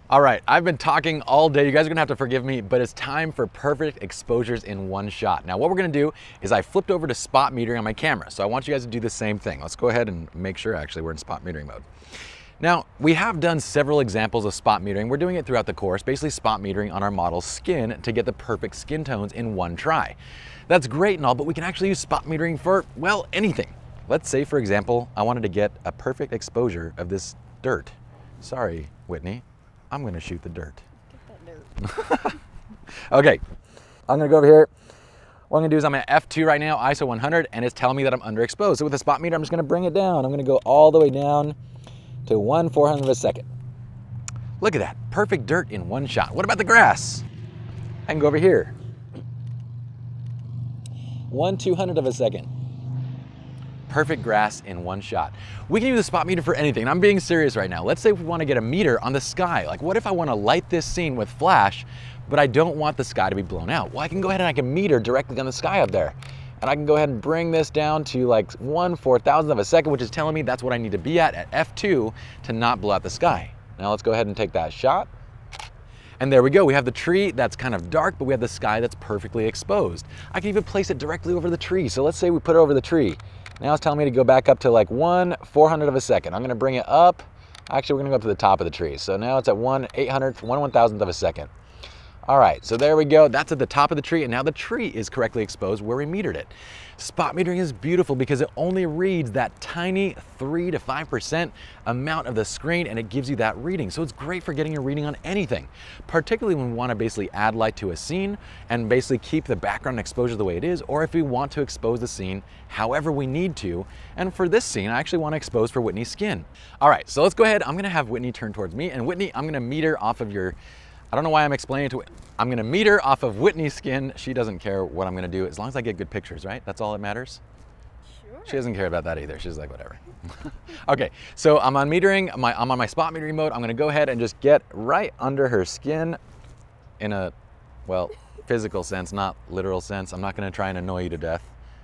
All right, I've been talking all day. You guys are gonna have to forgive me, but it's time for perfect exposures in one shot. Now, what we're gonna do is I flipped over to spot metering on my camera. So I want you guys to do the same thing. Let's go ahead and make sure actually we're in spot metering mode. Now, we have done several examples of spot metering. We're doing it throughout the course, basically spot metering on our model's skin to get the perfect skin tones in one try. That's great and all, but we can actually use spot metering for, well, anything. Let's say, for example, I wanted to get a perfect exposure of this dirt. Sorry, Whitney. I'm gonna shoot the dirt. Get that dirt. Okay, I'm gonna go over here. What I'm gonna do is I'm at F2 right now, ISO 100, and it's telling me that I'm underexposed. So with the spot meter, I'm just gonna bring it down. I'm gonna go all the way down to 1/400 of a second. Look at that, perfect dirt in one shot. What about the grass? I can go over here. 1/200 of a second. Perfect grass in one shot. We can use the spot meter for anything, and I'm being serious right now. Let's say we want to get a meter on the sky. Like, what if I want to light this scene with flash, but I don't want the sky to be blown out? Well, I can go ahead and I can meter directly on the sky up there. And I can go ahead and bring this down to like 1/4000 of a second, which is telling me that's what I need to be at F2 to not blow out the sky. Now let's go ahead and take that shot. And there we go, we have the tree that's kind of dark, but we have the sky that's perfectly exposed. I can even place it directly over the tree. So let's say we put it over the tree. Now it's telling me to go back up to like 1/400 of a second. I'm gonna bring it up. Actually, we're gonna go up to the top of the tree. So now it's at 1/1000th of a second. All right, so there we go. That's at the top of the tree, and now the tree is correctly exposed where we metered it. Spot metering is beautiful because it only reads that tiny 3 to 5% amount of the screen, and it gives you that reading. So it's great for getting your reading on anything, particularly when we want to basically add light to a scene and basically keep the background exposure the way it is, or if we want to expose the scene however we need to. And for this scene, I actually want to expose for Whitney's skin. All right, so let's go ahead. I'm going to have Whitney turn towards me, and Whitney, I'm going to meter off of your, I don't know why I'm explaining to it. I'm gonna meter off of Whitney's skin. She doesn't care what I'm gonna do, as long as I get good pictures, right? That's all that matters? Sure. She doesn't care about that either. She's like, whatever. Okay, so I'm on metering, I'm on my spot metering mode. I'm gonna go ahead and just get right under her skin in a, well, physical sense, not literal sense. I'm not gonna try and annoy you to death.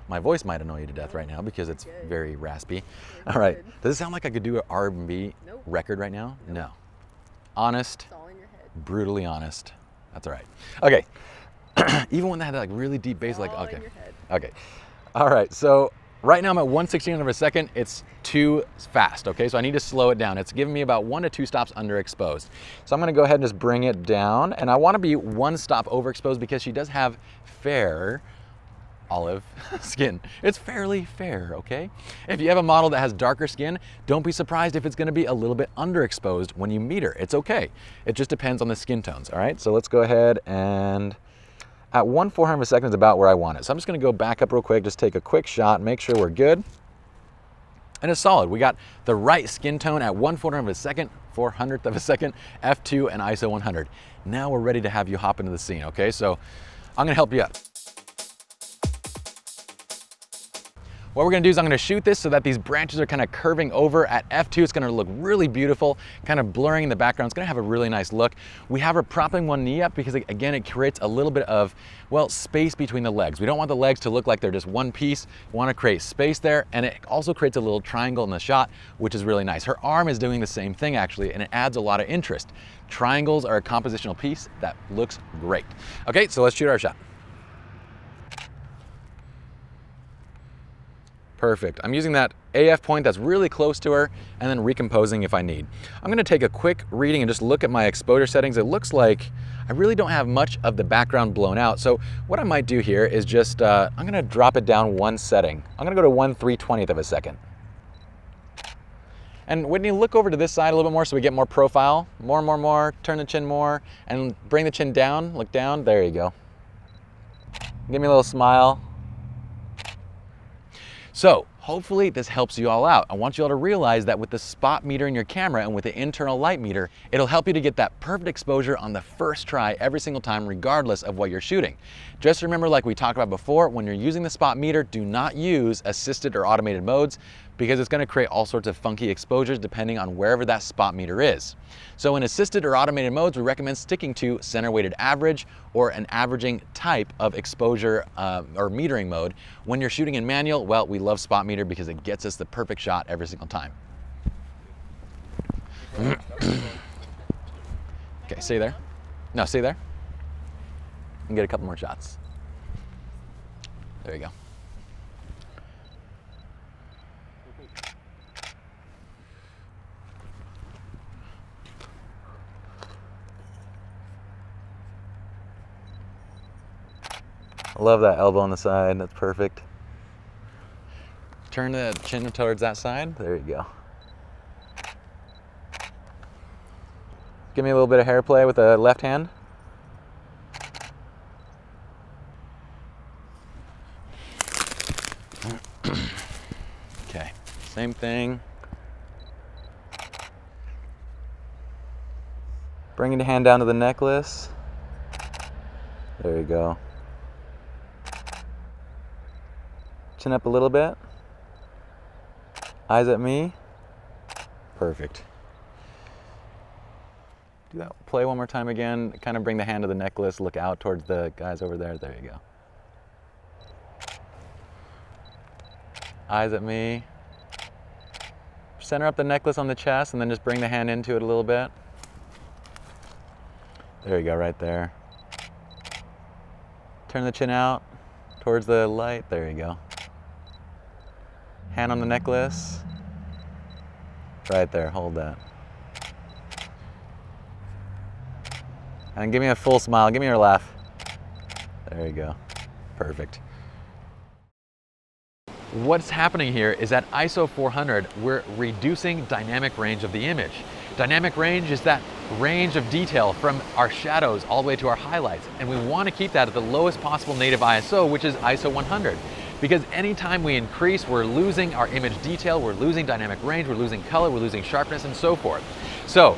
My voice might annoy you to death right now because it's very raspy. All right, does it sound like I could do an R&B record right now? No. Honest. Brutally honest. That's all right. Okay. Even when they had like really deep bass, like, okay. Okay. All right. So right now I'm at 1/16 of a second. It's too fast. Okay. So I need to slow it down. It's giving me about 1 to 2 stops underexposed. So I'm going to go ahead and just bring it down, and I want to be 1 stop overexposed because she does have fair olive skin. It's fairly fair, okay? If you have a model that has darker skin, don't be surprised if it's gonna be a little bit underexposed when you meter. It's okay. It just depends on the skin tones, all right? So let's go ahead and at 1/400 of a second is about where I want it. So I'm just gonna go back up real quick, just take a quick shot, make sure we're good. And it's solid. We got the right skin tone at 1/400 of a second, 400th of a second, F2 and ISO 100. Now we're ready to have you hop into the scene, okay? So I'm gonna help you out. What we're gonna do is I'm gonna shoot this so that these branches are kind of curving over at F2. It's gonna look really beautiful, kind of blurring in the background. It's gonna have a really nice look. We have her propping one knee up because, again, it creates a little bit of, well, space between the legs. We don't want the legs to look like they're just one piece. We wanna create space there, and it also creates a little triangle in the shot, which is really nice. Her arm is doing the same thing, actually, and it adds a lot of interest. Triangles are a compositional piece that looks great. Okay, so let's shoot our shot. Perfect. I'm using that AF point that's really close to her and then recomposing if I need. I'm gonna take a quick reading and just look at my exposure settings. It looks like I really don't have much of the background blown out. So what I might do here is just, I'm gonna drop it down 1 setting. I'm gonna go to 1/320th of a second. And Whitney, look over to this side a little bit more so we get more profile. More, turn the chin more, and bring the chin down, look down, there you go. Give me a little smile. So hopefully this helps you all out. I want you all to realize that with the spot meter in your camera and with the internal light meter, it'll help you to get that perfect exposure on the first try every single time, regardless of what you're shooting. Just remember, like we talked about before, when you're using the spot meter, do not use assisted or automated modes because it's gonna create all sorts of funky exposures depending on wherever that spot meter is. So in assisted or automated modes, we recommend sticking to center weighted average or an averaging type of exposure or metering mode. When you're shooting in manual, well, we love spot meter because it gets us the perfect shot every single time. Okay, stay there. No, stay there. And get a couple more shots. There you go. I love that elbow on the side, that's perfect. Turn the chin towards that side, there you go. Give me a little bit of hair play with the left hand. Okay, same thing. Bringing the hand down to the necklace. There you go. Chin up a little bit. Eyes at me. Perfect. Do that. Play one more time again. Kind of bring the hand to the necklace. Look out towards the guys over there. There you go. Eyes at me. Center up the necklace on the chest and then just bring the hand into it a little bit. There you go, right there. Turn the chin out towards the light. There you go. Hand on the necklace. Right there, hold that. And give me a full smile, give me your laugh. There you go, perfect. What's happening here is at ISO 400, we're reducing dynamic range of the image. Dynamic range is that range of detail from our shadows all the way to our highlights. And we want to keep that at the lowest possible native ISO, which is ISO 100. Because anytime we increase, we're losing our image detail, we're losing dynamic range, we're losing color, we're losing sharpness, and so forth. So